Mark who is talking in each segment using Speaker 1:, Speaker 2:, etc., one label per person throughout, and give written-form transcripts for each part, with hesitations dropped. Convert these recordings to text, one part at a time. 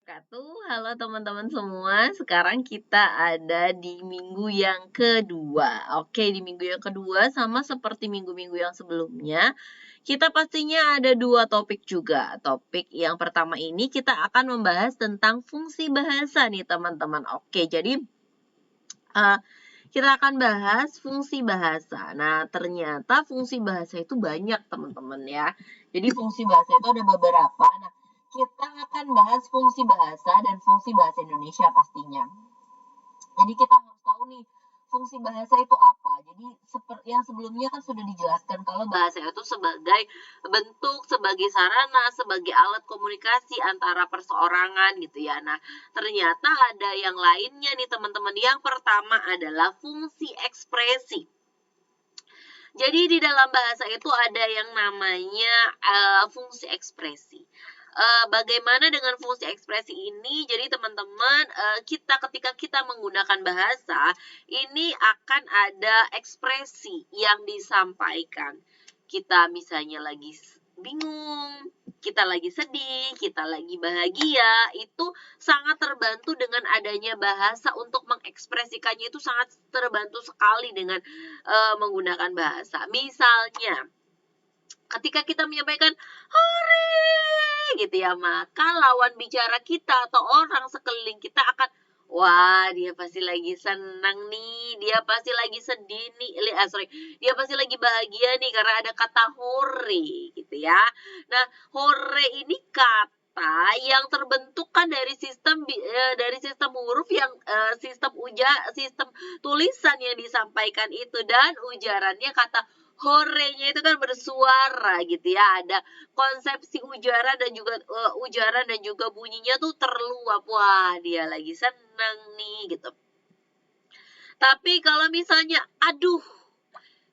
Speaker 1: Wabarakatuh. Halo teman-teman semua. Sekarang kita ada di minggu yang kedua. Oke, di minggu yang kedua sama seperti minggu-minggu yang sebelumnya, kita pastinya ada dua topik juga. Topik yang pertama ini kita akan membahas tentang fungsi bahasa nih teman-teman. Oke, jadi uh, kita akan bahas fungsi bahasa. Nah, ternyata fungsi bahasa itu banyak teman-teman ya. Jadi fungsi bahasa itu ada beberapa. Nah, kita akan bahas fungsi bahasa dan fungsi bahasa Indonesia pastinya. Jadi kita harus tahu nih fungsi bahasa itu apa. Jadi seperti yang sebelumnya kan sudah dijelaskan kalau bahasa itu sebagai bentuk, sebagai sarana, sebagai alat komunikasi antara perseorangan gitu ya. Nah, ternyata ada yang lainnya nih teman-teman. Yang pertama adalah fungsi ekspresi. Jadi di dalam bahasa itu ada yang namanya fungsi ekspresi. Bagaimana dengan fungsi ekspresi ini? Jadi teman-teman, ketika kita menggunakan bahasa, ini akan ada ekspresi yang disampaikan. Kita misalnya lagi bingung, kita lagi sedih, kita lagi bahagia, itu sangat terbantu dengan adanya bahasa untuk mengekspresikannya itu sangat terbantu sekali dengan menggunakan bahasa. Misalnya, ketika kita menyampaikan hore gitu ya, maka lawan bicara kita atau orang sekeliling kita akan wah, dia pasti lagi senang nih, dia pasti lagi sedih nih, dia pasti lagi bahagia nih karena ada kata hore gitu ya. Nah, hore ini kata yang terbentuk kan dari sistem huruf yang sistem tulisan yang disampaikan itu, dan ujarannya kata horenya itu kan bersuara gitu ya, ada konsepsi ujaran dan juga bunyinya tuh terluap, wah dia lagi seneng nih gitu. Tapi kalau misalnya aduh,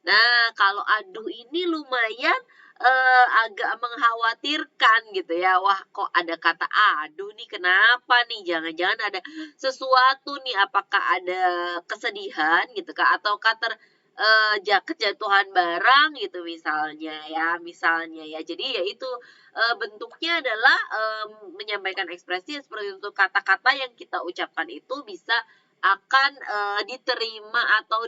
Speaker 1: nah kalau aduh ini lumayan agak mengkhawatirkan gitu ya. Wah, kok ada kata aduh nih, kenapa nih? Jangan-jangan ada sesuatu nih, apakah ada kesedihan gitu kah, atau kejatuhan barang gitu misalnya ya. Jadi ya itu bentuknya adalah menyampaikan ekspresi seperti itu. Kata-kata yang kita ucapkan itu bisa akan diterima atau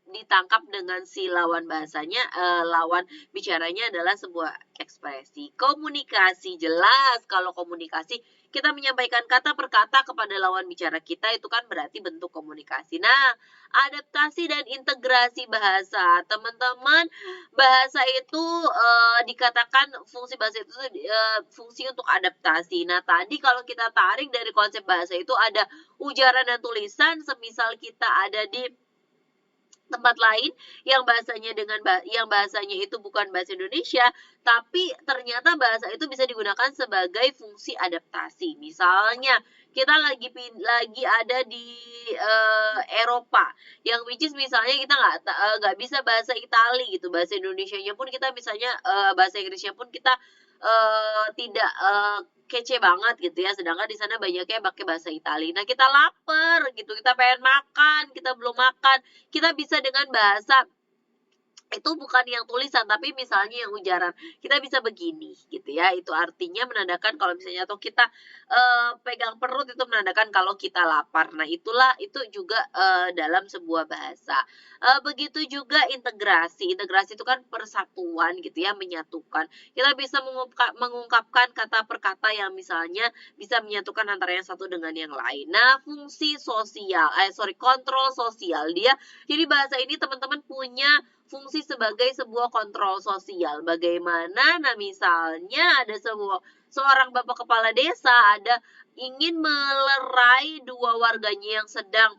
Speaker 1: ditangkap dengan si lawan bahasanya, lawan bicaranya adalah sebuah ekspresi. Komunikasi, jelas kalau komunikasi kita menyampaikan kata per kata kepada lawan bicara kita, itu kan berarti bentuk komunikasi. Nah, adaptasi dan integrasi bahasa. Teman-teman, bahasa itu dikatakan fungsi bahasa itu fungsi untuk adaptasi. Nah, tadi kalau kita tarik dari konsep bahasa itu ada ujaran dan tulisan, semisal kita ada di tempat lain yang bahasanya itu bukan bahasa Indonesia, tapi ternyata bahasa itu bisa digunakan sebagai fungsi adaptasi. Misalnya kita lagi ada di Eropa, yang which is misalnya kita nggak bisa bahasa Itali gitu, bahasa Indonesianya pun kita misalnya bahasa Inggrisnya pun kita tidak kece banget gitu ya, sedangkan di sana banyaknya pakai bahasa Italia. Nah, kita lapar gitu, kita pengen makan, kita belum makan, kita bisa dengan bahasa itu bukan yang tulisan tapi misalnya yang ujaran, kita bisa begini gitu ya, itu artinya menandakan kalau misalnya atau kita pegang perut itu menandakan kalau kita lapar. Nah, itu juga dalam sebuah bahasa. Begitu juga integrasi itu kan persatuan gitu ya, menyatukan. Kita bisa mengungkapkan kata per kata yang misalnya bisa menyatukan antara yang satu dengan yang lain. Nah, fungsi kontrol sosial dia, jadi bahasa ini teman-teman punya fungsi sebagai sebuah kontrol sosial. Bagaimana? Nah, misalnya ada seorang bapak kepala desa ingin melerai dua warganya yang sedang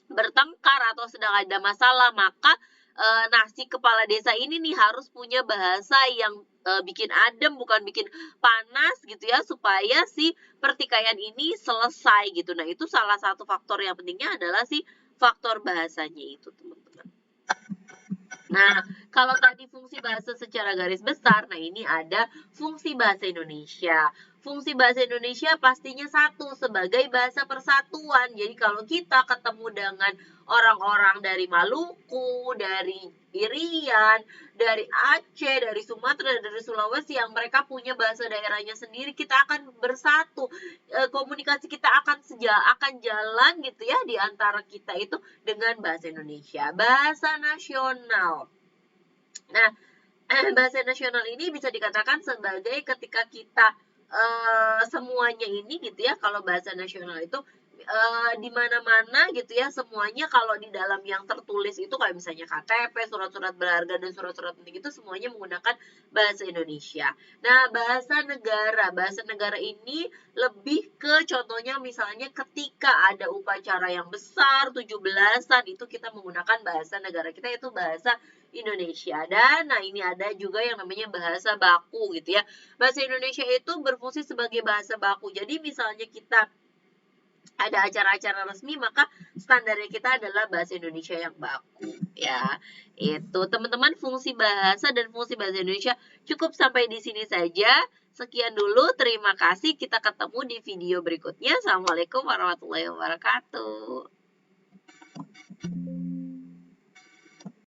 Speaker 1: bertengkar atau sedang ada masalah, maka si kepala desa ini nih harus punya bahasa yang bikin adem, bukan bikin panas gitu ya, supaya si pertikaian ini selesai gitu. Nah, itu salah satu faktor yang pentingnya adalah si faktor bahasanya itu, teman-teman. Nah, kalau tadi fungsi bahasa secara garis besar, nah ini ada fungsi bahasa Indonesia. fungsi bahasa Indonesia pastinya satu, sebagai bahasa persatuan. Jadi kalau kita ketemu dengan orang-orang dari Maluku, dari Irian, dari Aceh, dari Sumatera, dari Sulawesi yang mereka punya bahasa daerahnya sendiri, kita akan bersatu. Komunikasi kita akan jalan gitu ya di antara kita itu dengan bahasa Indonesia, bahasa nasional. Nah, bahasa nasional ini bisa dikatakan sebagai ketika kita semuanya ini gitu ya, kalau bahasa nasional itu di mana-mana gitu ya, semuanya kalau di dalam yang tertulis itu kayak misalnya KTP, surat-surat berharga dan surat-surat penting itu semuanya menggunakan bahasa Indonesia. Nah, bahasa negara ini lebih ke contohnya misalnya ketika ada upacara yang besar 17-an itu kita menggunakan bahasa negara kita itu bahasa Indonesia. Dan nah ini ada juga yang namanya bahasa baku gitu ya. Bahasa Indonesia itu berfungsi sebagai bahasa baku. Jadi misalnya kita ada acara-acara resmi maka standarnya kita adalah bahasa Indonesia yang baku ya. Itu teman-teman fungsi bahasa dan fungsi bahasa Indonesia cukup sampai di sini saja. Sekian dulu, terima kasih. Kita ketemu di video berikutnya. Assalamualaikum warahmatullahi wabarakatuh.